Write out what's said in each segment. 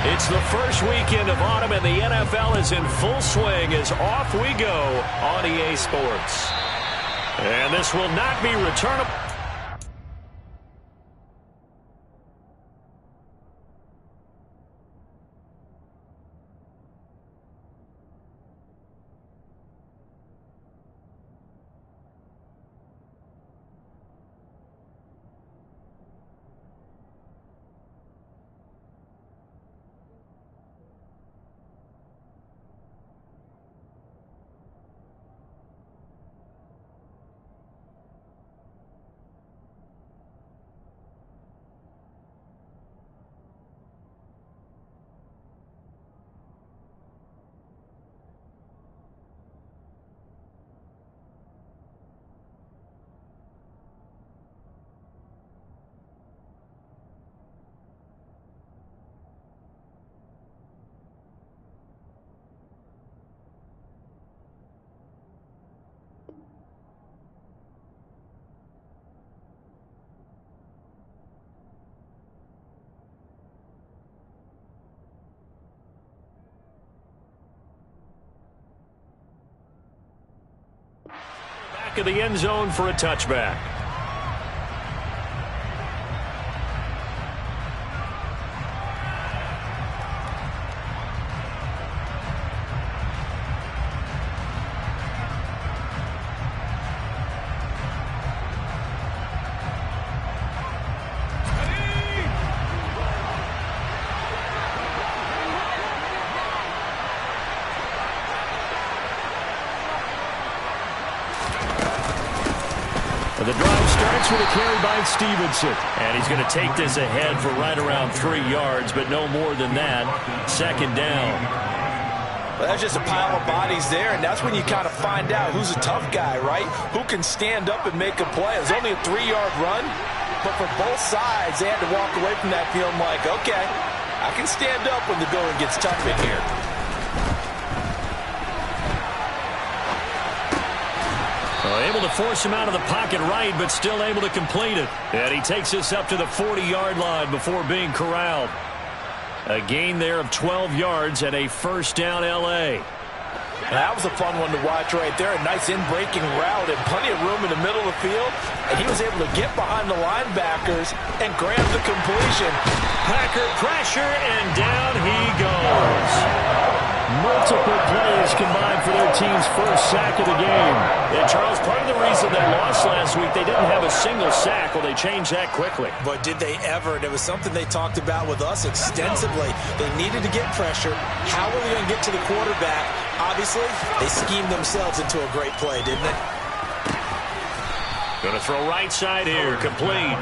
It's the first weekend of autumn, and the NFL is in full swing as off we go on EA Sports. And this will not be returnable. Back of the end zone for a touchback. The drive starts with a carry by Stevenson. And he's going to take this ahead for right around 3 yards, but no more than that. Second down. Well, that's just a pile of bodies there, and that's when you kind of find out who's a tough guy, right? Who can stand up and make a play. It was only a 3-yard run, but for both sides, they had to walk away from that feeling like, okay, I can stand up when the going gets tough in here. Able to force him out of the pocket right, but still able to complete it. And he takes this up to the 40-yard line before being corralled. A gain there of 12 yards and a first down L.A. That was a fun one to watch right there. A nice in-breaking route and plenty of room in the middle of the field. And he was able to get behind the linebackers and grab the completion. Packer pressure, and down he goes. Multiple plays combined for their team's first sack of the game. And, Charles, part of the reason they lost last week, they didn't have a single sack. Well, they changed that quickly. But did they ever? And it was something they talked about with us extensively. They needed to get pressure. How were they going to get to the quarterback? Obviously, they schemed themselves into a great play, didn't they? Going to throw right side here, complete.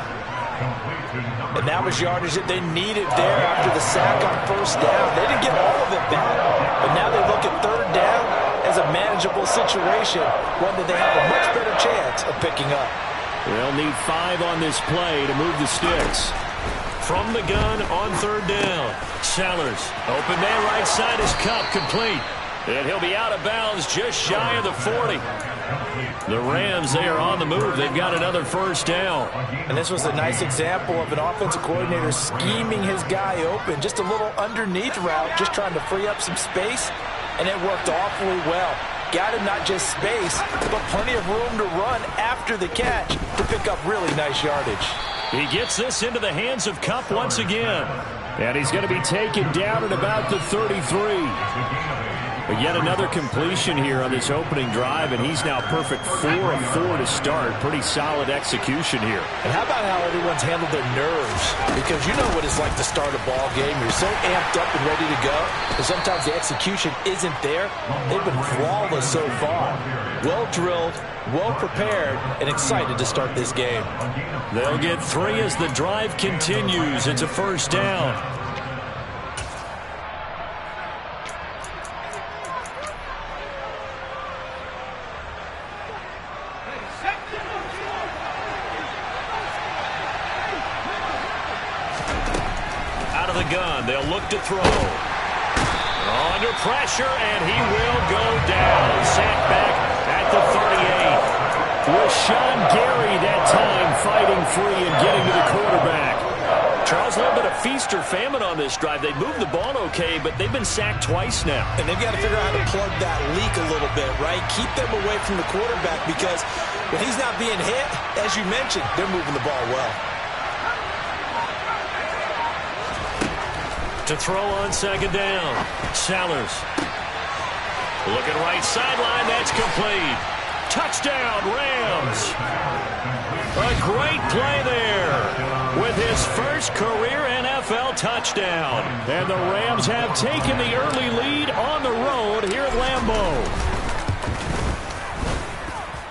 And that was yardage that they needed there after the sack on first down. They didn't get all of it back, but now they look at third down as a manageable situation, one that they have a much better chance of picking up. They'll need 5 on this play to move the sticks. From the gun on third down, Sellers. Open man right side is Kupp, complete. And he'll be out of bounds just shy of the 40. The Rams, they are on the move. They've got another first down. And this was a nice example of an offensive coordinator scheming his guy open. Just a little underneath route, just trying to free up some space. And it worked awfully well. Got him not just space, but plenty of room to run after the catch to pick up really nice yardage. He gets this into the hands of Kupp once again. And he's going to be taken down at about the 33. But yet another completion here on this opening drive, and he's now perfect 4 of 4 to start. Pretty solid execution here. And how about how everyone's handled their nerves? Because you know what it's like to start a ball game. You're so amped up and ready to go, and sometimes the execution isn't there. They've been flawless so far. Well drilled, well prepared, and excited to start this game. They'll get 3 as the drive continues. It's a first down. Gun. They'll look to throw. Under pressure, and he will go down. Sacked back at the 38. Rashawn Gary that time fighting free and getting to the quarterback. Charles, a little bit of feast or famine on this drive. They moved the ball okay, but they've been sacked twice now. And they've got to figure out how to plug that leak a little bit, right? Keep them away from the quarterback because when he's not being hit, as you mentioned, they're moving the ball well. To throw on second down, Sellers. Looking right sideline, that's complete. Touchdown, Rams. A great play there with his first career NFL touchdown. And the Rams have taken the early lead on the road here at Lambeau.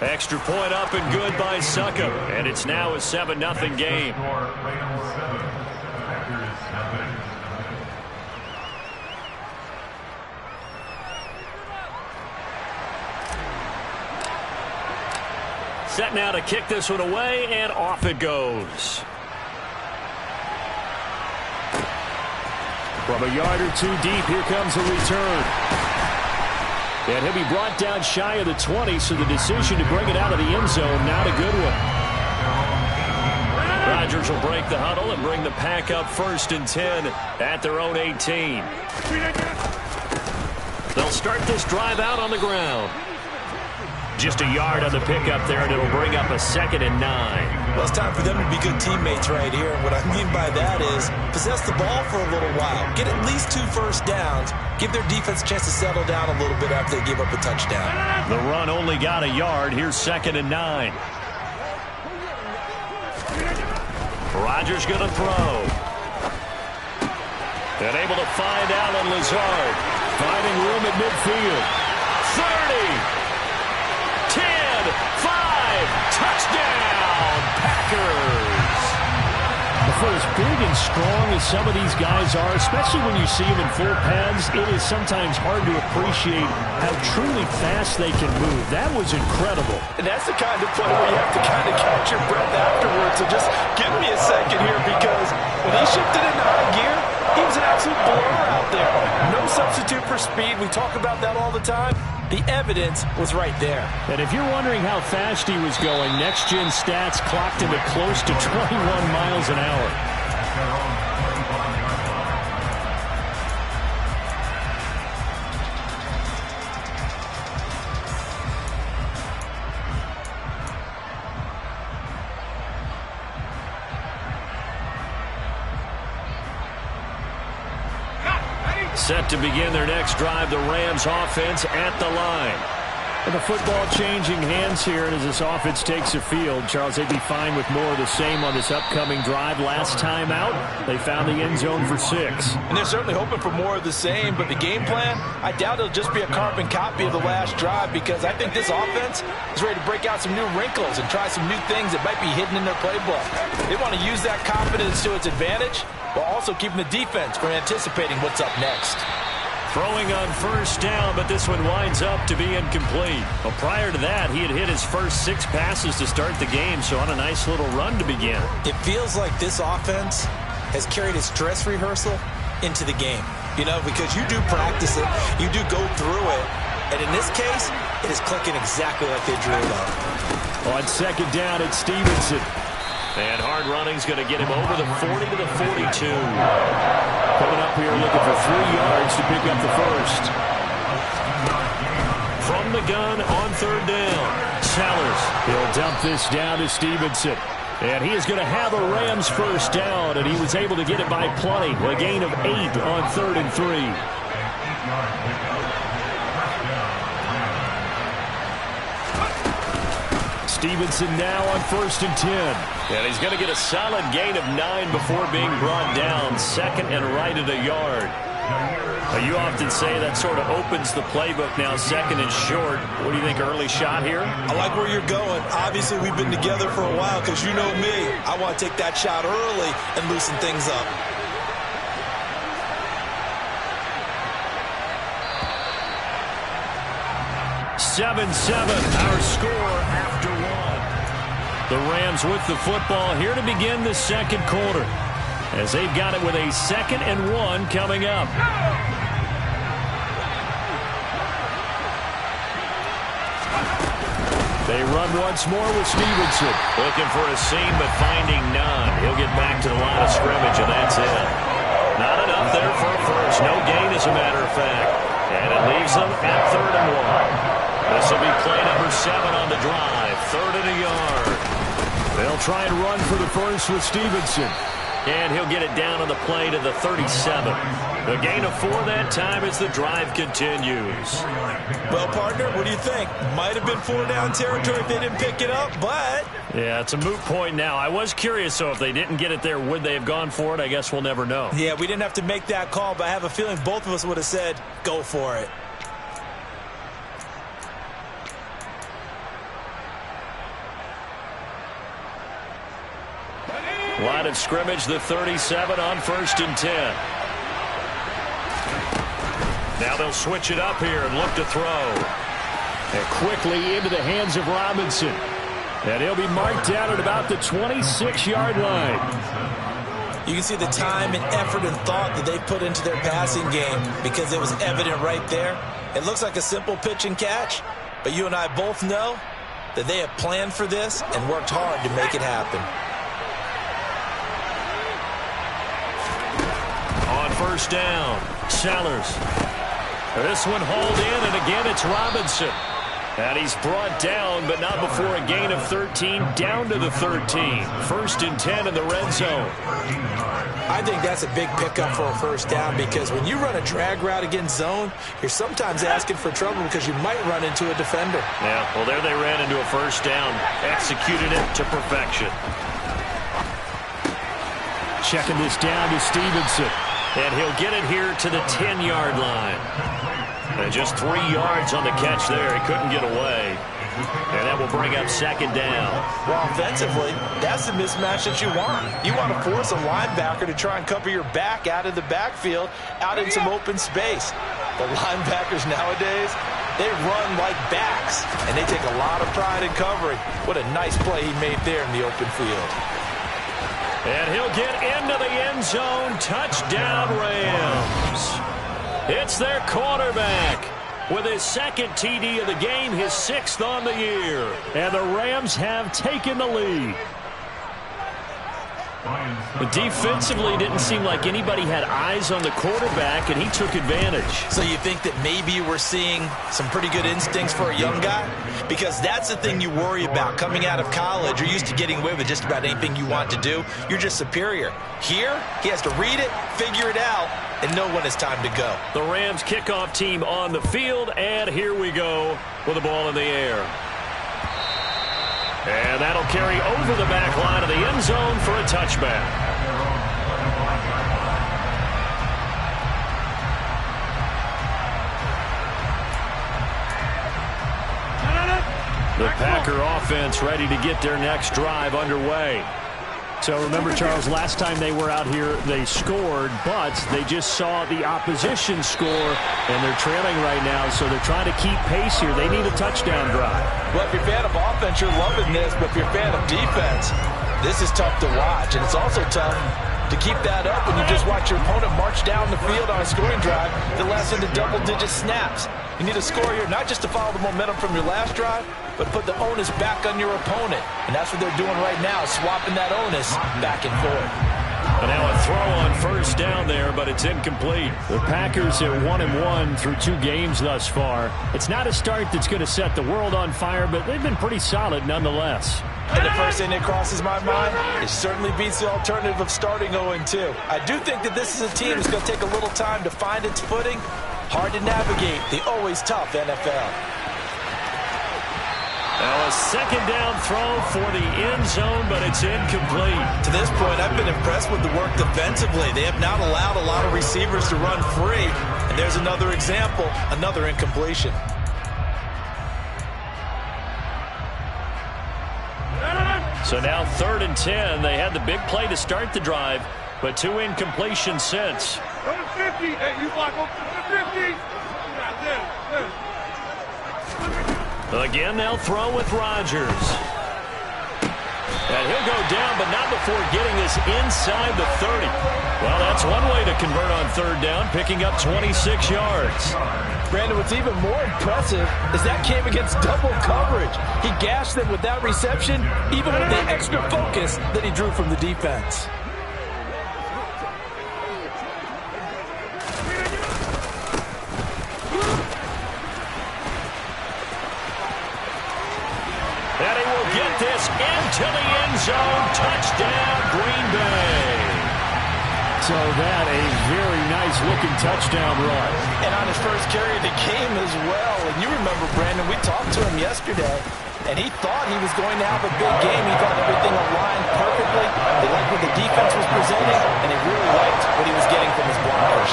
Extra point up and good by Succop. And it's now a 7-0 game. Set now to kick this one away, and off it goes. From a yard or two deep, here comes a return. And he'll be brought down shy of the 20, so the decision to bring it out of the end zone, not a good one. Rodgers will break the huddle and bring the pack up 1st and 10 at their own 18. They'll start this drive out on the ground. Just a yard on the pickup there, and it'll bring up a 2nd and 9. Well, it's time for them to be good teammates right here. And what I mean by that is possess the ball for a little while. Get at least 2 first downs. Give their defense a chance to settle down a little bit after they give up a touchdown. The run only got a yard. Here's 2nd and 9. Rodgers going to throw. And able to find Allen Lazard. Finding room at midfield. 30. 10, 5, touchdown, Packers. For as big and strong as some of these guys are, especially when you see them in full pads, it is sometimes hard to appreciate how truly fast they can move. That was incredible. And that's the kind of play where you have to kind of catch your breath afterwards. So just give me a second here, because when he shifted into high gear, he was an absolute blur out there. No substitute for speed. We talk about that all the time. The evidence was right there. And if you're wondering how fast he was going, Next Gen Stats clocked him at close to 21 miles an hour. Set to begin their next drive, the Rams offense at the line. And the football changing hands here, and as this offense takes the field, Charles, they'd be fine with more of the same on this upcoming drive. Last time out, they found the end zone for 6. And they're certainly hoping for more of the same, but the game plan, I doubt it'll just be a carbon copy of the last drive, because I think this offense is ready to break out some new wrinkles and try some new things that might be hidden in their playbook. They want to use that confidence to its advantage, while also keeping the defense from anticipating what's up next. Throwing on 1st down, but this one winds up to be incomplete. Well, prior to that, he had hit his first 6 passes to start the game, so on a nice little run to begin. It feels like this offense has carried its dress rehearsal into the game. You know, because you do practice it, you do go through it, and in this case, it is clicking exactly like they drew it up. On 2nd down, it's Stevenson. And hard running's going to get him over the 40 to the 42. Coming up here looking for 3 yards to pick up the first. From the gun on 3rd down, Sellers. He'll dump this down to Stevenson. And he is going to have a Rams first down, and he was able to get it by plenty. A gain of 8 on 3rd and 3. Stevenson now on 1st and 10. And he's going to get a solid gain of 9 before being brought down. 2nd and right at a yard. Now, you often say that sort of opens the playbook now, 2nd and short. What do you think, early shot here? I like where you're going. Obviously, we've been together for a while, because you know me. I want to take that shot early and loosen things up. Our score after 1. The Rams with the football here to begin the 2nd quarter, as they've got it with a 2nd and 1 coming up. They run once more with Stevenson. Looking for a seam, but finding none. He'll get back to the line of scrimmage, and that's it. Not enough there for a first. No gain, as a matter of fact. And it leaves them at 3rd and 1. This will be play number 7 on the drive. 3rd and a yard. They'll try and run for the first with Stevenson. And he'll get it down on the play to the 37. The gain of 4 that time as the drive continues. Well, partner, what do you think? Might have been 4-down territory if they didn't pick it up, but... Yeah, it's a moot point now. I was curious, so if they didn't get it there, would they have gone for it? I guess we'll never know. Yeah, we didn't have to make that call, but I have a feeling both of us would have said, go for it. Line of scrimmage, the 37 on 1st and 10. Now they'll switch it up here and look to throw. And quickly into the hands of Robinson. And he'll be marked down at about the 26-yard line. You can see the time and effort and thought that they put into their passing game because it was evident right there. It looks like a simple pitch and catch, but you and I both know that they have planned for this and worked hard to make it happen. On 1st down, Sellers. This one hauled in, and again it's Robinson. And he's brought down, but not before a gain of 13, down to the 13. 1st and 10 in the red zone. I think that's a big pickup for a 1st down because when you run a drag route against zone, you're sometimes asking for trouble because you might run into a defender. Yeah, well, there they ran into a 1st down. Executed it to perfection. Checking this down to Stevenson. And he'll get it here to the 10-yard line. And just 3 yards on the catch there. He couldn't get away. And that will bring up 2nd down. Well, offensively, that's the mismatch that you want. You want to force a linebacker to try and cover your back out of the backfield, out in some open space. The linebackers nowadays, they run like backs, and they take a lot of pride in covering. What a nice play he made there in the open field. And he'll get into the end zone. Touchdown, Rams. It's their quarterback with his 2nd TD of the game, his 6th on the year. And the Rams have taken the lead. But defensively, it didn't seem like anybody had eyes on the quarterback, and he took advantage. So you think that maybe we're seeing some pretty good instincts for a young guy? Because that's the thing you worry about. Coming out of college, you're used to getting away with just about anything you want to do. You're just superior. Here, he has to read it, figure it out, and know when it's time to go. The Rams kickoff team on the field, and here we go with the ball in the air. And that'll carry over the back line of the end zone for a touchback. The Packer offense ready to get their next drive underway. So remember, Charles, last time they were out here, they scored, but they just saw the opposition score, and they're trailing right now, so they're trying to keep pace here. They need a touchdown drive. Well, if you're a fan of offense, you're loving this, but if you're a fan of defense, this is tough to watch, and it's also tough to keep that up when you just watch your opponent march down the field on a scoring drive that lasts into double-digit snaps. You need a score here, not just to follow the momentum from your last drive, but put the onus back on your opponent. And that's what they're doing right now, swapping that onus back and forth. And now a throw on 1st down there, but it's incomplete. The Packers are 1-1 through 2 games thus far. It's not a start that's going to set the world on fire, but they've been pretty solid nonetheless. And the first thing that crosses my mind, it certainly beats the alternative of starting 0-2. I do think that this is a team that's going to take a little time to find its footing. Hard to navigate the always tough NFL. Now a 2nd down throw for the end zone, but it's incomplete. To this point, I've been impressed with the work defensively. They have not allowed a lot of receivers to run free. And there's another example, another incompletion. So now 3rd and 10. They had the big play to start the drive, but 2 incompletions since. 50. Hey, you block over 50. Again, they'll throw with Rodgers. And he'll go down, but not before getting this inside the 30. Well, that's one way to convert on third down, picking up 26 yards. Brandon, what's even more impressive is that came against double coverage. He gashed them with that reception, even with the extra focus that he drew from the defense. And he will get this into the end zone. Touchdown, Green Bay. So that a very nice-looking touchdown run. And on his first carry of the game as well. And you remember, Brandon, we talked to him yesterday, and he thought he was going to have a big game. He thought everything aligned perfectly. He liked what the defense was presenting, and he really liked what he was getting from his blockers.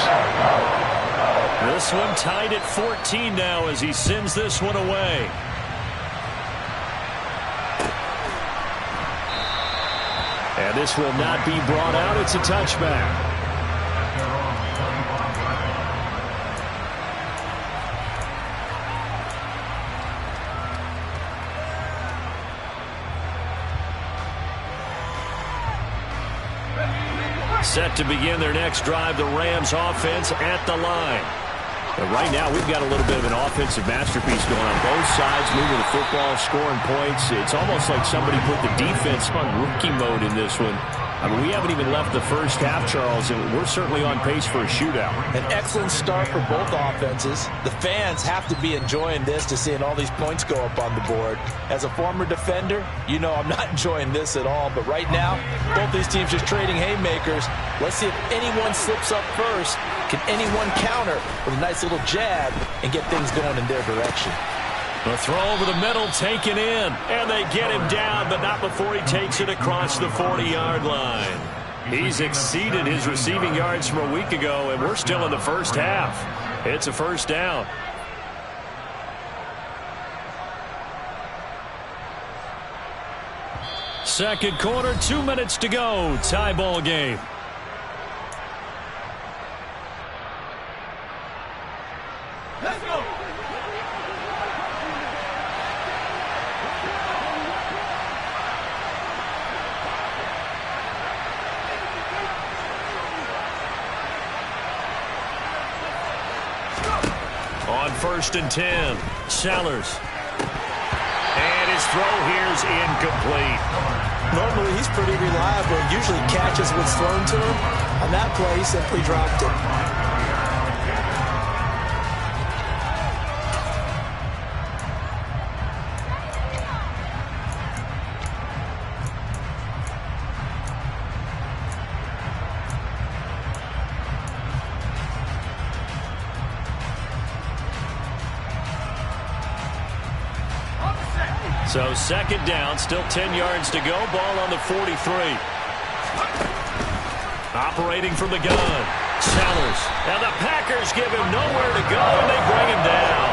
This one tied at 14 now as he sends this one away. And this will not be brought out. It's a touchback. Set to begin their next drive, the Rams offense at the line. But right now, we've got a little bit of an offensive masterpiece going on both sides, moving the football, scoring points. It's almost like somebody put the defense on rookie mode in this one. I mean, we haven't even left the first half, Charles, and we're certainly on pace for a shootout. An excellent start for both offenses. The fans have to be enjoying this to seeing all these points go up on the board. As a former defender, you know I'm not enjoying this at all. But right now, both these teams just trading haymakers. Let's see if anyone slips up first. Can anyone counter with a nice little jab and get things going in their direction? A throw over the middle, taken in, and they get him down, but not before he takes it across the 40-yard line. He's exceeded his receiving yards from a week ago, and we're still in the first half. It's a first down. Second quarter, 2 minutes to go. Tie ball game. Let's go. On 1st and 10, Sellers. And his throw here's incomplete. Normally, he's pretty reliable. Usually catches what's thrown to him. On that play, he simply dropped it. So second down, still 10 yards to go. Ball on the 43. Operating from the gun, Sellers. And the Packers give him nowhere to go, and they bring him down.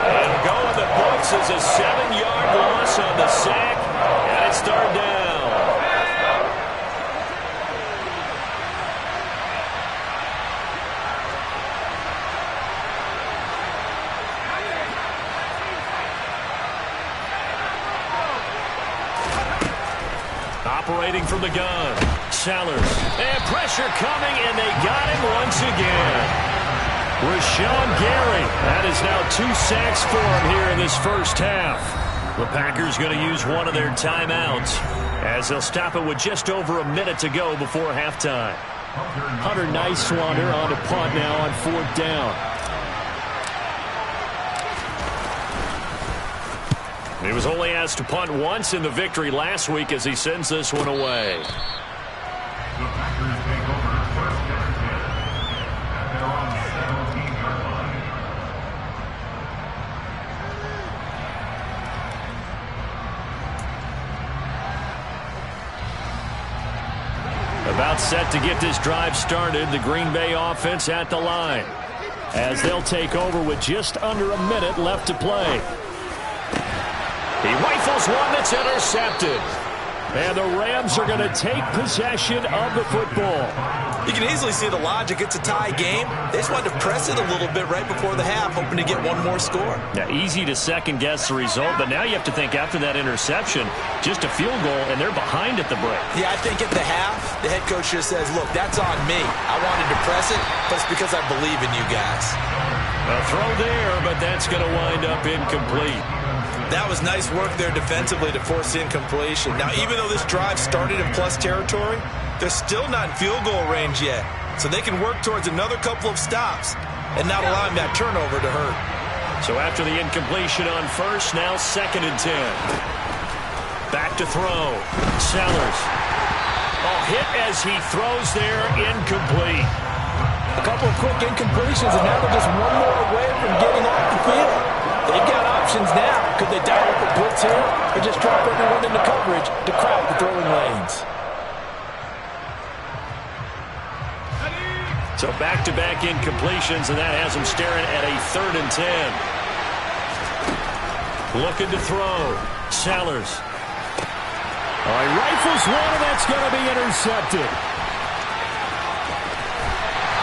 And go in the books is a 7-yard loss on the sack, and it's third down. Operating from the gun, Sellers. And pressure coming, and they got him once again. Rashawn Gary. That is now 2 sacks for him here in this first half. The Packers going to use one of their timeouts as they'll stop it with just over a minute to go before halftime. Hunter Nighswander on to punt now on 4th down. He was only asked to punt once in the victory last week as he sends this one away. The Packers take over 1st and 10 at their own 17-yard line. About set to get this drive started, the Green Bay offense at the line as they'll take over with just under a minute left to play. He rifles one that's intercepted. And the Rams are going to take possession of the football. You can easily see the logic. It's a tie game. They just wanted to press it a little bit right before the half, hoping to get one more score. Yeah, easy to second-guess the result, but now you have to think after that interception, just a field goal, and they're behind at the break. Yeah, I think at the half, the head coach just says, look, that's on me. I wanted to press it, but it's because I believe in you guys. A throw there, but that's going to wind up incomplete. That was nice work there defensively to force incompletion. Now, even though this drive started in plus territory, they're still not in field goal range yet. So they can work towards another couple of stops and not allowing that turnover to hurt. So after the incompletion on first, now 2nd and 10. Back to throw. Sellers. Oh, hit as he throws there, incomplete. A couple of quick incompletions, and now they're just one more away from getting off the field. They've got options now. Could they dial up a blitz here or just drop everyone into coverage to crowd the throwing lanes? So back-to-back incompletions, and that has him staring at a 3rd and 10. Looking to throw. Sellers. Oh, he rifles one, and that's going to be intercepted.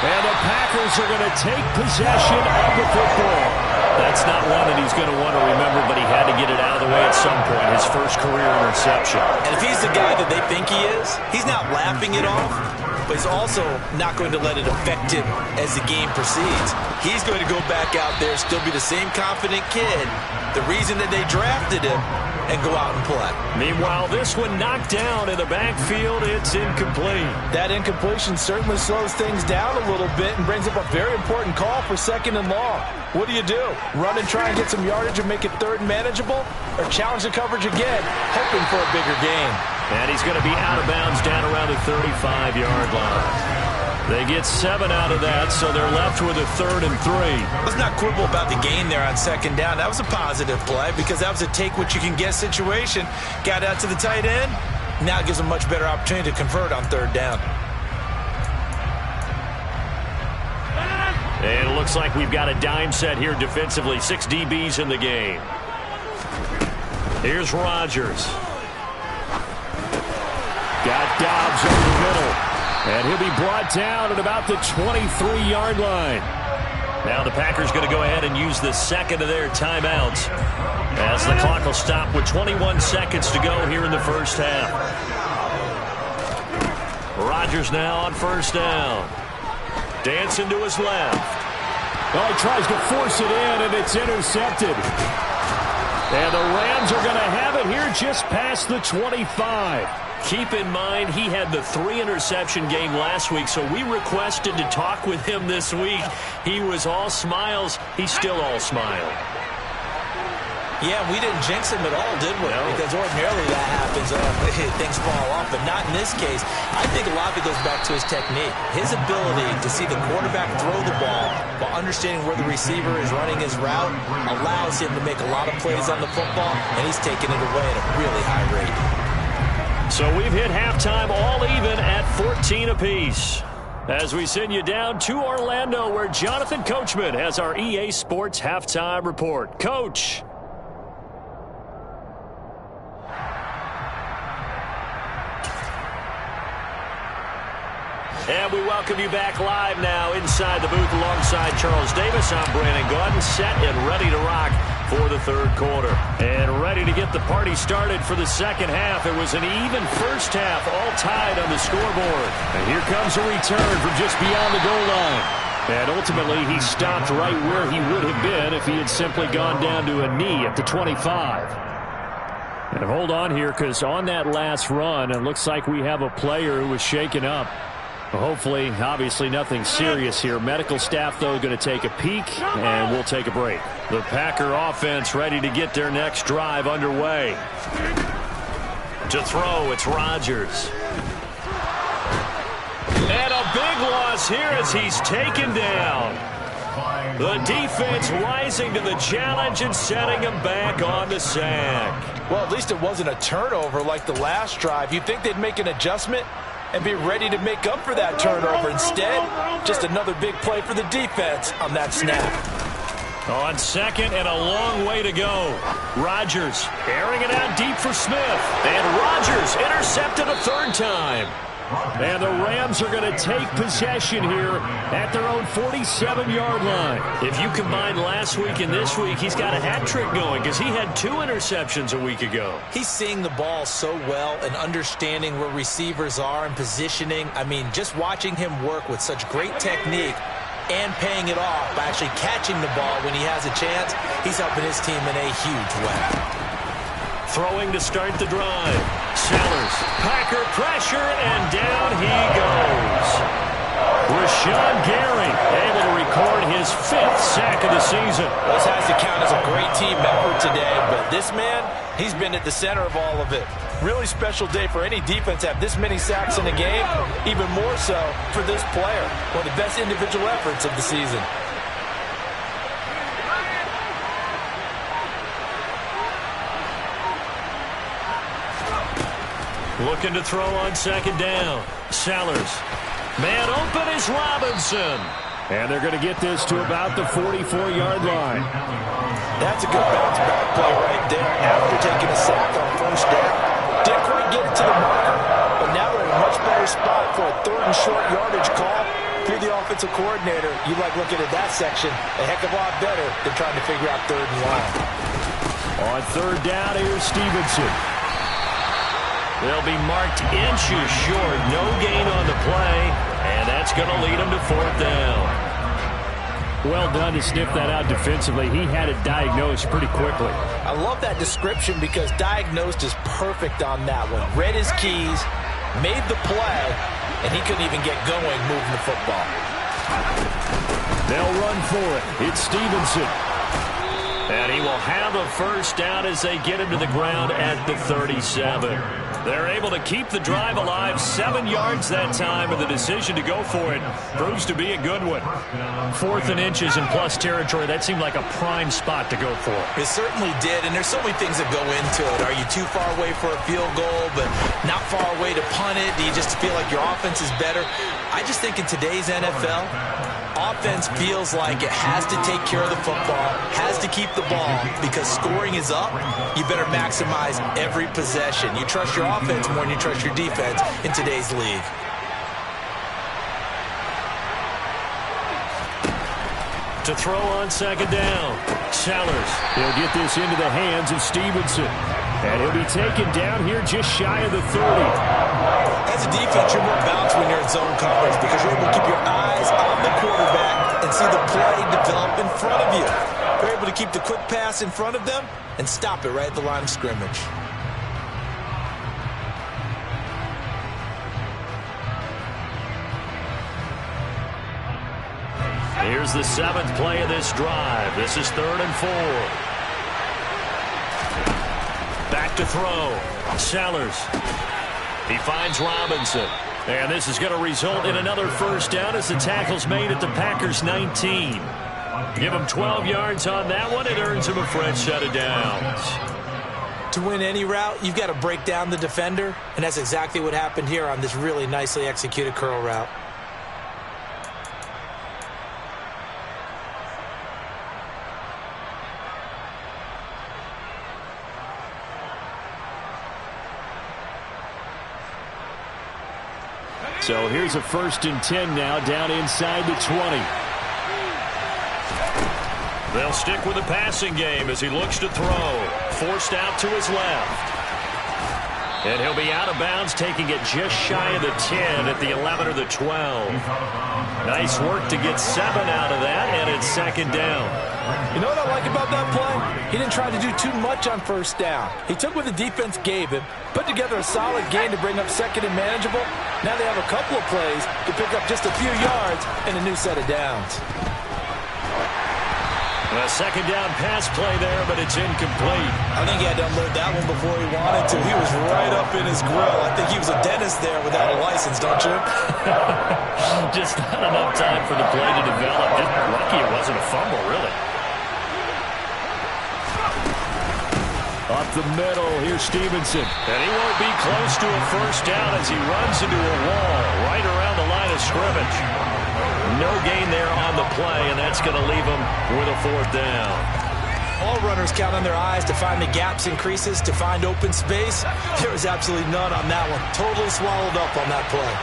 And the Packers are going to take possession of the football. That's not one that he's going to want to remember, but he had to get it out of the way at some point. His first career interception. And if he's the guy that they think he is, he's not laughing it off, but he's also not going to let it affect him as the game proceeds. He's going to go back out there, still be the same confident kid, the reason that they drafted him, and go out and play. Meanwhile, this one knocked down in the backfield. It's incomplete. That incompletion certainly slows things down a little bit and brings up a very important call for 2nd and long. What do? Run and try and get some yardage and make it 3rd and manageable? Or challenge the coverage again, hoping for a bigger gain? And he's going to be out of bounds down around the 35-yard line. They get 7 out of that, so they're left with a 3rd and 3. Let's not quibble about the gain there on 2nd down. That was a positive play because that was a take-what-you-can-get situation. Got out to the tight end. Now it gives them a much better opportunity to convert on 3rd down. And it looks like we've got a dime set here defensively. 6 DBs in the game. Here's Rodgers. Got Dobbs over the middle. And he'll be brought down at about the 23-yard line. Now the Packers going to go ahead and use the 2nd of their timeouts as the clock will stop with 21 seconds to go here in the first half. Rodgers now on 1st down. Dancing to his left. Oh, he tries to force it in, and it's intercepted. And the Rams are going to have it here just past the 25. Keep in mind, he had the 3-interception game last week, so we requested to talk with him this week. He was all smiles. He's still all smile. Yeah, we didn't jinx him at all, did we? No. Because ordinarily that happens. Things fall off, but not in this case. I think a lot of it goes back to his technique. His ability to see the quarterback throw the ball while understanding where the receiver is running his route allows him to make a lot of plays on the football, and he's taking it away at a really high rate. So we've hit halftime all even at 14 apiece. As we send you down to Orlando, where Jonathan Coachman has our EA Sports Halftime Report. Coach. And we welcome you back live now inside the booth alongside Charles Davis. I'm Brandon Gaudin, set and ready to rock for the 3rd quarter. And ready to get the party started for the 2nd half. It was an even first half, all tied on the scoreboard. And here comes a return from just beyond the goal line. And ultimately, he stopped right where he would have been if he had simply gone down to a knee at the 25. And hold on here, because on that last run, it looks like we have a player who was shaken up. Hopefully, obviously nothing serious here. Medical staff, though, going to take a peek, and we'll take a break. The Packer offense ready to get their next drive underway. To throw, it's Rodgers. And a big loss here as he's taken down. The defense rising to the challenge and setting him back on the sack. Well, at least it wasn't a turnover like the last drive. You'd think they'd make an adjustment and be ready to make up for that turnover. Instead, just another big play for the defense on that snap. On 2nd and a long way to go. Rodgers airing it out deep for Smith. And Rodgers intercepted a 3rd time. And the Rams are going to take possession here at their own 47-yard line. If you combine last week and this week, he's got a hat trick going because he had 2 interceptions a week ago. He's seeing the ball so well and understanding where receivers are and positioning. I mean, just watching him work with such great technique and paying it off by actually catching the ball when he has a chance, he's helping his team in a huge way. Throwing to start the drive. Sellers, Packer pressure, and down he goes. Rashawn Gary able to record his 5th sack of the season. This has to count as a great team effort today, but this man, he's been at the center of all of it. Really special day for any defense to have this many sacks in a game, even more so for this player. One of the best individual efforts of the season. Looking to throw on 2nd down. Sellers. Man open is Robinson. And they're going to get this to about the 44-yard line. That's a good bounce-back play right there after taking a sack on 1st down. Didn't quite get it to the marker, but now they're in a much better spot for a 3rd and short yardage call. If you're the offensive coordinator, you like looking at that section a heck of a lot better than trying to figure out 3rd and long. On 3rd down, here's Stevenson. They'll be marked inches short. No gain on the play, and that's going to lead them to 4th down. Well done to sniff that out defensively. He had it diagnosed pretty quickly. I love that description because diagnosed is perfect on that one. Read his keys, made the play, and he couldn't even get going moving the football. They'll run for it. It's Stevenson. And he will have a 1st down as they get him to the ground at the 37. They're able to keep the drive alive, 7 yards that time, and the decision to go for it proves to be a good one. 4th and inches in plus territory, that seemed like a prime spot to go for. It certainly did, and there's so many things that go into it. Are you too far away for a field goal, but not far away to punt it? Do you just feel like your offense is better? I just think in today's NFL, offense feels like it has to take care of the football, has to keep the ball, because scoring is up. You better maximize every possession. You trust your offense more than you trust your defense in today's league. To throw on 2nd down. Sellers. He'll get this into the hands of Stevenson. And he'll be taken down here just shy of the 30. As a defense, you're more balanced when you're in zone coverage because you're able to keep your eyes on the quarterback and see the play develop in front of you. You're able to keep the quick pass in front of them and stop it right at the line of scrimmage. Here's the 7th play of this drive. This is 3rd and 4. Back to throw. Sellers. He finds Robinson. And this is going to result in another 1st down as the tackle's made at the Packers' 19. Give him 12 yards on that one. It earns him a fresh set of downs. To win any route, you've got to break down the defender, and that's exactly what happened here on this really nicely executed curl route. So here's a 1st and 10 now down inside the 20. They'll stick with the passing game as he looks to throw. Forced out to his left. And he'll be out of bounds, taking it just shy of the 10 at the 11 or the 12. Nice work to get 7 out of that, and it's 2nd down. You know what I like about that play? He didn't try to do too much on 1st down. He took what the defense gave him, put together a solid game to bring up 2nd and manageable. Now they have a couple of plays to pick up just a few yards and a new set of downs. A 2nd down pass play there, but it's incomplete. I think he had to unload that one before he wanted to. He was right up in his grill. I think he was a dentist there without a license, don't you? Just not enough time for the play to develop. Just lucky it wasn't a fumble, really. Up the middle, here's Stevenson. And he won't be close to a 1st down as he runs into a wall right around the line of scrimmage. No gain there on the play, and that's going to leave him with a 4th down. All runners count on their eyes to find the gaps and creases, to find open space. There was absolutely none on that one. Totally swallowed up on that play.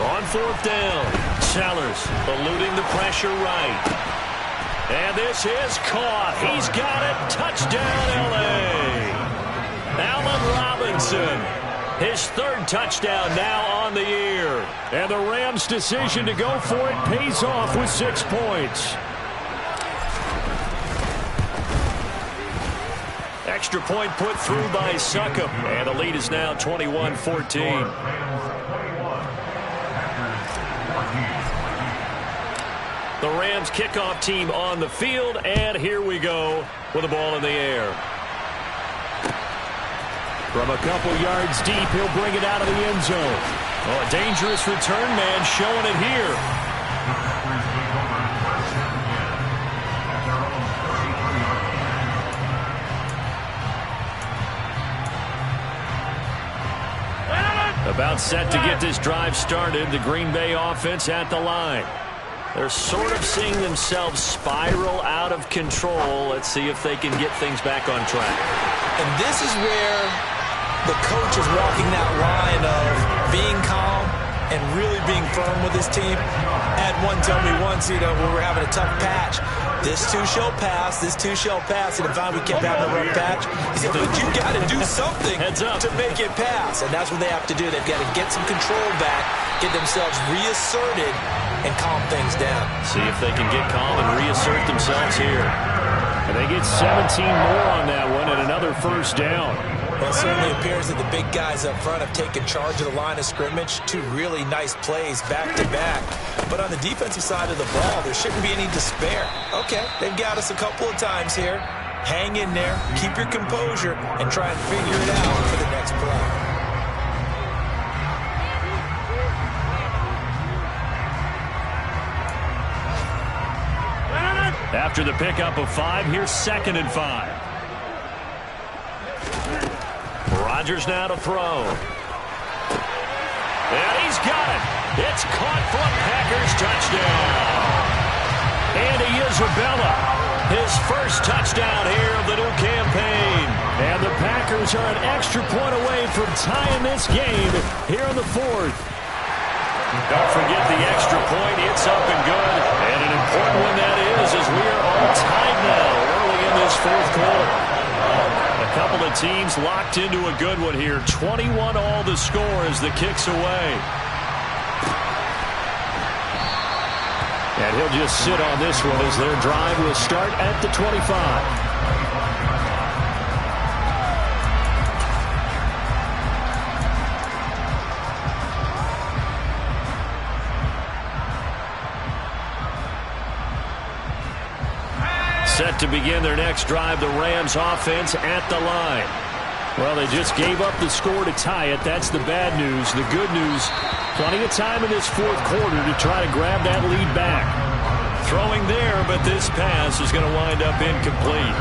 On fourth down, Sellers eluding the pressure right. And this is caught. He's got it. Touchdown, L.A. Allen Robinson. His third touchdown now on the year. And the Rams' decision to go for it pays off with 6 points. Extra point put through by Succop. And the lead is now 21-14. The Rams kickoff team on the field, and here we go with the ball in the air. From a couple yards deep, he'll bring it out of the end zone. Oh, a dangerous return man showing it here. About set to get this drive started, the Green Bay offense at the line. They're sort of seeing themselves spiral out of control. Let's see if they can get things back on track. And this is where the coach is walking that line of being calm and really being firm with his team. Had one tell me once, when we were having a tough patch, this too shall pass, this too shall pass. And if we kept having a rough patch, he said, but you got to do something to make it pass. And that's what they have to do. They've got to get some control back, get themselves reasserted, and calm things down. See if they can get calm and reassert themselves here. And they get 17 more on that one and another first down. Well, it certainly appears that the big guys up front have taken charge of the line of scrimmage. 2 really nice plays back-to-back. But on the defensive side of the ball, there shouldn't be any despair. Okay, they've got us a couple of times here. Hang in there, keep your composure, and try and figure it out for the next play. After the pickup of 5, here's 2nd and 5. Rodgers now to throw. And he's got it. It's caught for a Packers touchdown. Andy Isabella, his first touchdown here of the new campaign. And the Packers are an extra point away from tying this game here in the 4th. Don't forget the extra point. It's up and good. And an important one that is, as we are all tied now early in this 4th quarter. A couple of teams locked into a good one here. 21 all the score as the kick's away. And he'll just sit on this one as their drive will start at the 25. Set to begin their next drive, the Rams offense at the line. Well, they just gave up the score to tie it. That's the bad news. The good news, plenty of time in this 4th quarter to try to grab that lead back. Throwing there, but this pass is going to wind up incomplete.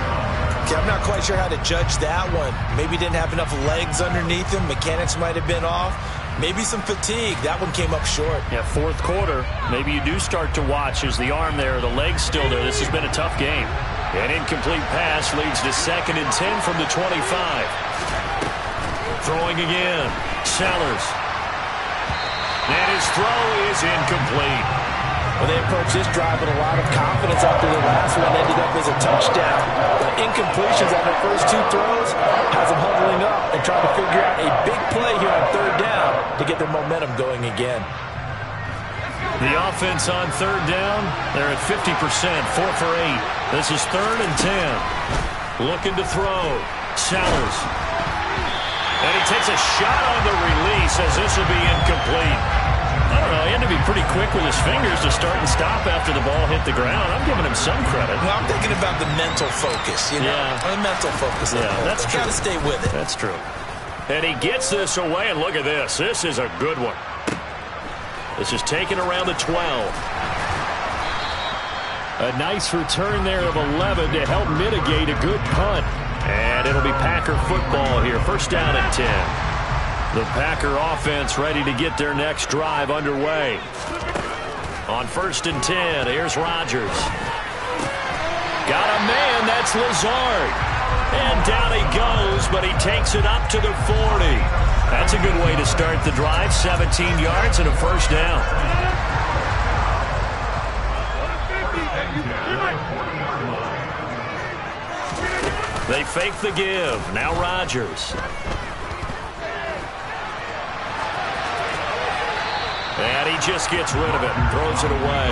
Okay, I'm not quite sure how to judge that one. Maybe didn't have enough legs underneath him. Mechanics might have been off. Maybe some fatigue. That one came up short. Yeah, 4th quarter. Maybe you do start to watch as the arm there, the leg's still there. This has been a tough game. An incomplete pass leads to 2nd and 10 from the 25. Throwing again. Sellers. And his throw is incomplete. Well, they approached this drive with a lot of confidence after the last one ended up as a touchdown. But incompletions on their first 2 throws has them huddling up and trying to figure out a big play here on 3rd down to get their momentum going again. The offense on 3rd down, they're at 50%, 4 for 8. This is 3rd and 10. Looking to throw. Sellers. And he takes a shot on the release as this will be incomplete. I don't know, he had to be pretty quick with his fingers to start and stop after the ball hit the ground. I'm giving him some credit. Well, I'm thinking about the mental focus, you know? Yeah. The mental focus. Yeah, that's true. Got to stay with it. That's true. And he gets this away, and look at this. This is a good one. This is taken around the 12. A nice return there of 11 to help mitigate a good punt. And it'll be Packer football here. 1st down and 10. The Packer offense ready to get their next drive underway. On 1st and 10, here's Rodgers. Got a man, that's Lazard. And down he goes, but he takes it up to the 40. That's a good way to start the drive. 17 yards and a first down. They fake the give. Now Rodgers. And he just gets rid of it and throws it away.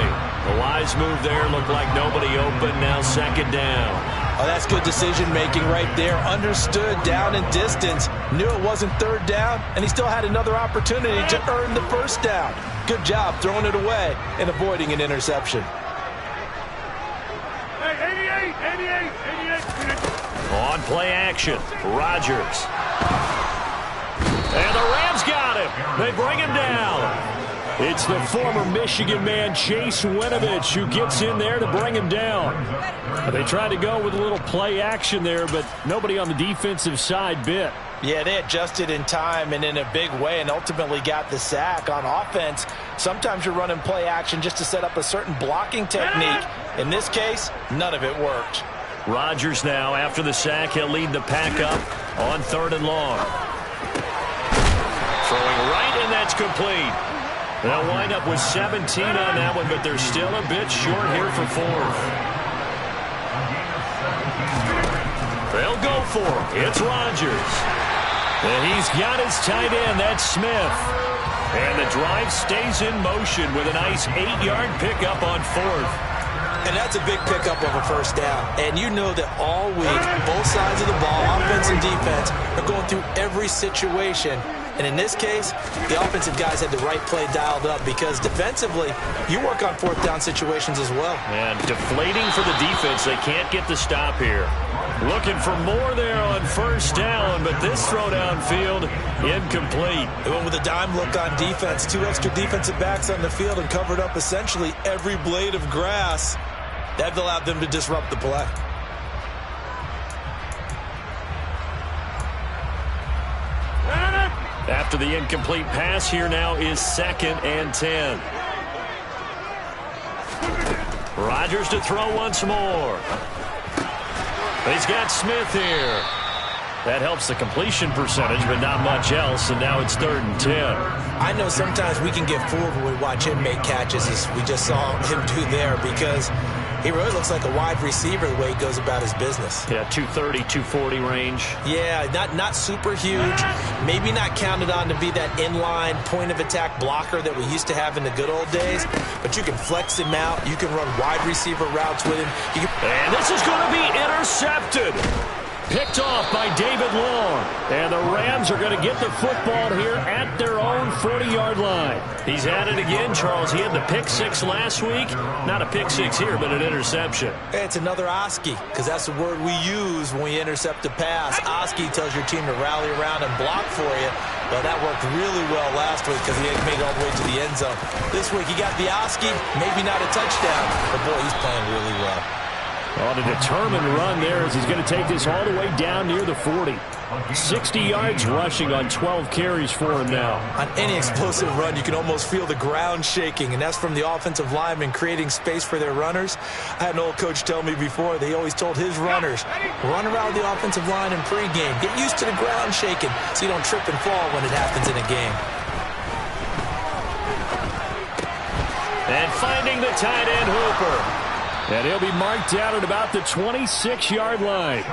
The wise move there. Looked like nobody open. Now second down. Oh, that's good decision-making right there. Understood down and distance. Knew it wasn't third down, and he still had another opportunity to earn the first down. Good job throwing it away and avoiding an interception. Hey, 88. On play action, Rodgers. And the Rams got him. They bring him down. It's the former Michigan man, Chase Winovich, who gets in there to bring him down. They tried to go with a little play action there, but nobody on the defensive side bit. Yeah, they adjusted in time and in a big way and ultimately got the sack. On offense, sometimes you're running play action just to set up a certain blocking technique. In this case, none of it worked. Rodgers now, after the sack, he'll lead the pack up on 3rd and long. Throwing right, and that's complete. They'll wind up with 17 on that one, but they're still a bit short here for 4th. They'll go for it. It's Rodgers. And he's got his tight end. That's Smith. And the drive stays in motion with a nice 8-yard pickup on 4th. And that's a big pickup of a first down. And you know that all week, both sides of the ball, offense and defense, are going through every situation. And in this case, the offensive guys had the right play dialed up because defensively, you work on 4th down situations as well. And deflating for the defense. They can't get the stop here. Looking for more there on 1st down, but this throw downfield, incomplete. They went with a dime look on defense. 2 extra defensive backs on the field and covered up essentially every blade of grass. That allowed them to disrupt the play. After the incomplete pass, here now is 2nd and 10. Rodgers to throw once more. He's got Smith here. That helps the completion percentage, but not much else, and now it's 3rd and 10. I know sometimes we can get fooled when we watch him make catches, as we just saw him do there, because he really looks like a wide receiver the way he goes about his business. Yeah, 230, 240 range. Yeah, not super huge. Maybe not counted on to be that inline point-of-attack blocker that we used to have in the good old days, but you can flex him out. You can run wide receiver routes with him. And this is going to be intercepted. Picked off by David Long. And the Rams are going to get the football here at their own 40-yard line. He's at it again, Charles. He had the pick 6 last week. Not a pick 6 here, but an interception. It's another Oski, because that's the word we use when we intercept a pass. Oski tells your team to rally around and block for you. Well, that worked really well last week because he made it all the way to the end zone. This week he got the Oski, maybe not a touchdown, but boy, he's playing really well. On a determined run there as he's going to take this all the way down near the 40. 60 yards rushing on 12 carries for him now. On any explosive run, you can almost feel the ground shaking, and that's from the offensive linemen creating space for their runners. I had an old coach tell me before, they always told his runners, run around the offensive line in pregame. Get used to the ground shaking so you don't trip and fall when it happens in a game. And finding the tight end Hooper. And he'll be marked down at about the 26-yard line.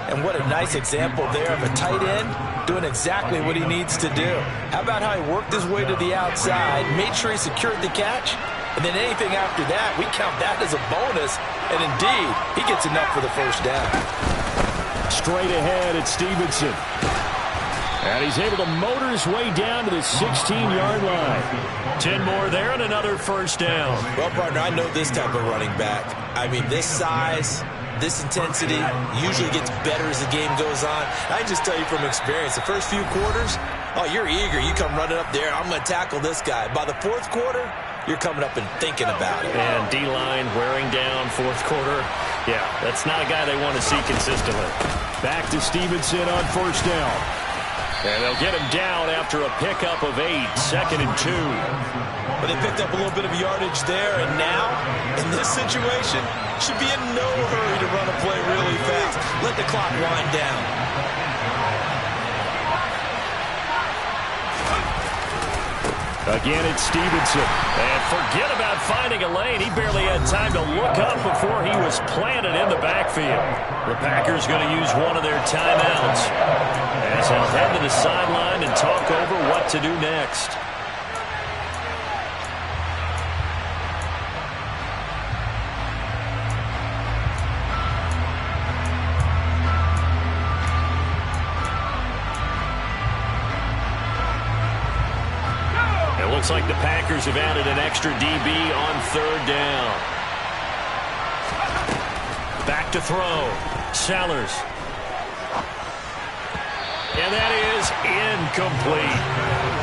And what a nice example there of a tight end doing exactly what he needs to do. How about how he worked his way to the outside, made sure he secured the catch, and then anything after that, we count that as a bonus. And indeed, he gets enough for the first down. Straight ahead, it's Stevenson. And he's able to motor his way down to the 16-yard line. 10 more there and another first down. Well, partner, I know this type of running back. I mean, this size, this intensity usually gets better as the game goes on. I can just tell you from experience, the first few quarters, oh, you're eager. You come running up there, I'm going to tackle this guy. By the 4th quarter, you're coming up and thinking about it. And D-line wearing down 4th quarter. Yeah, that's not a guy they want to see consistently. Back to Stevenson on first down. And they'll get him down after a pickup of 8, 2nd and 2. But they picked up a little bit of yardage there, and now, in this situation, should be in no hurry to run a play really fast. Let the clock wind down. Again, it's Stevenson. And forget about finding a lane. He barely had time to look up before he was planted in the backfield. The Packers going to use one of their timeouts as they'll head to the sideline and talk over what to do next. Looks like the Packers have added an extra DB on 3rd down. Back to throw. Sellers. And that is incomplete.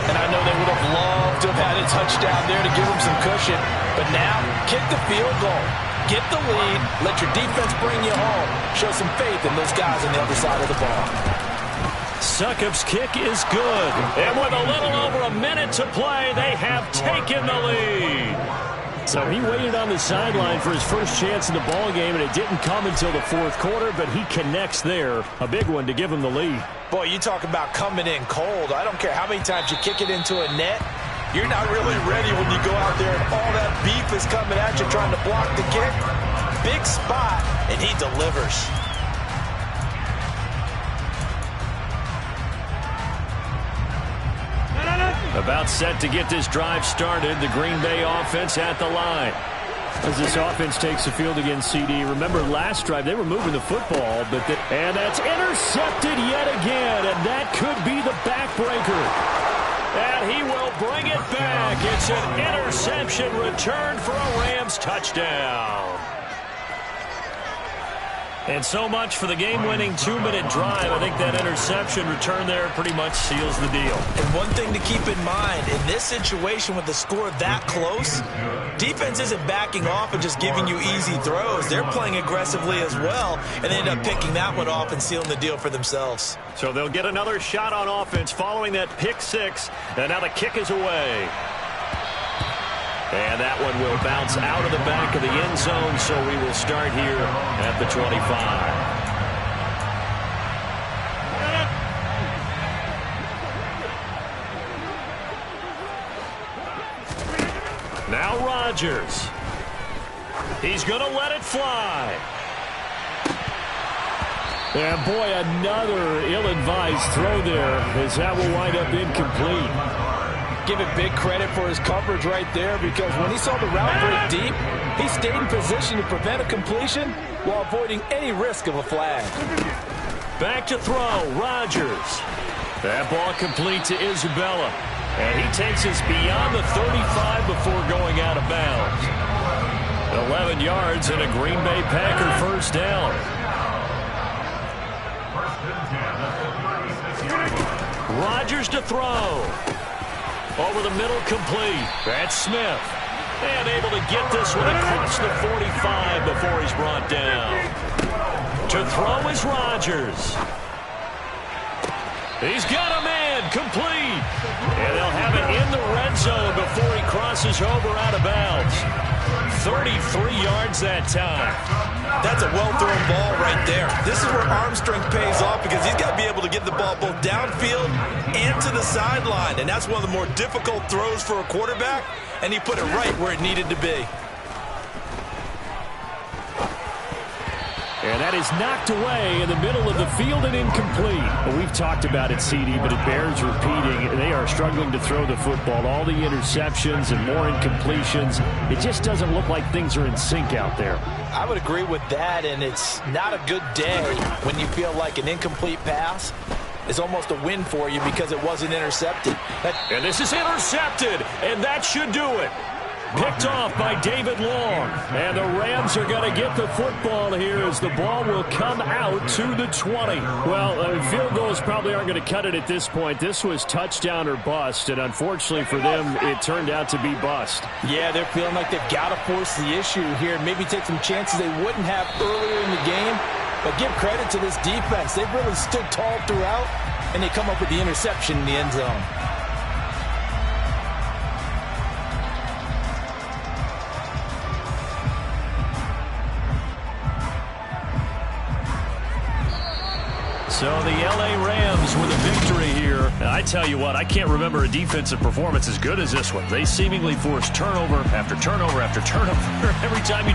And I know they would have loved to have had a touchdown there to give them some cushion. But now, kick the field goal. Get the lead. Let your defense bring you home. Show some faith in those guys on the other side of the ball. Succop's kick is good. And with a little over a minute to play, they have taken the lead. So he waited on the sideline for his first chance in the ball game, and it didn't come until the 4th quarter, but he connects there. A big one to give him the lead. Boy, you talk about coming in cold. I don't care how many times you kick it into a net. You're not really ready when you go out there and all that beef is coming at you trying to block the kick. Big spot, and he delivers. About set to get this drive started, the Green Bay offense at the line. As this offense takes the field against CD, remember last drive they were moving the football, and that's intercepted yet again, and that could be the backbreaker. And he will bring it back. It's an interception returned for a Rams touchdown. And so much for the game-winning 2-minute drive. I think that interception return there pretty much seals the deal. And one thing to keep in mind, in this situation with the score that close, defense isn't backing off and just giving you easy throws. They're playing aggressively as well, and they end up picking that one off and sealing the deal for themselves. So they'll get another shot on offense following that pick 6, and now the kick is away. And that one will bounce out of the back of the end zone, so we will start here at the 25. Now Rodgers. He's going to let it fly. And boy, another ill-advised throw there, as that will wind up incomplete. Give it big credit for his coverage right there, because when he saw the route break deep, he stayed in position to prevent a completion while avoiding any risk of a flag. Back to throw, Rodgers. That ball complete to Isabella. And he takes us beyond the 35 before going out of bounds. 11 yards and a Green Bay Packer first down. Rodgers to throw. Over the middle, complete. That's Smith. And able to get this one across the 45 before he's brought down. To throw is Rodgers. He's got a man, complete. And they'll have it in the red zone before he crosses over out of bounds. 33 yards that time. That's a well-thrown ball right there. This is where arm strength pays off, because he's got to be able to get the ball both downfield and to the sideline. And that's one of the more difficult throws for a quarterback, and he put it right where it needed to be. And that is knocked away in the middle of the field and incomplete. Well, we've talked about it, CD, but it bears repeating. They are struggling to throw the football. All the interceptions and more incompletions. It just doesn't look like things are in sync out there. I would agree with that, and it's not a good day when you feel like an incomplete pass is almost a win for you because it wasn't intercepted. And this is intercepted, and that should do it. Picked off by David Long. And the Rams are going to get the football here as the ball will come out to the 20. Well, field goals probably aren't going to cut it at this point. This was touchdown or bust, and unfortunately for them, it turned out to be bust. Yeah, they're feeling like they've got to force the issue here and maybe take some chances they wouldn't have earlier in the game. But give credit to this defense. They've really stood tall throughout, and they come up with the interception in the end zone. So the L.A. Rams with a victory here. And I tell you what, I can't remember a defensive performance as good as this one. They seemingly forced turnover after turnover after turnover every time you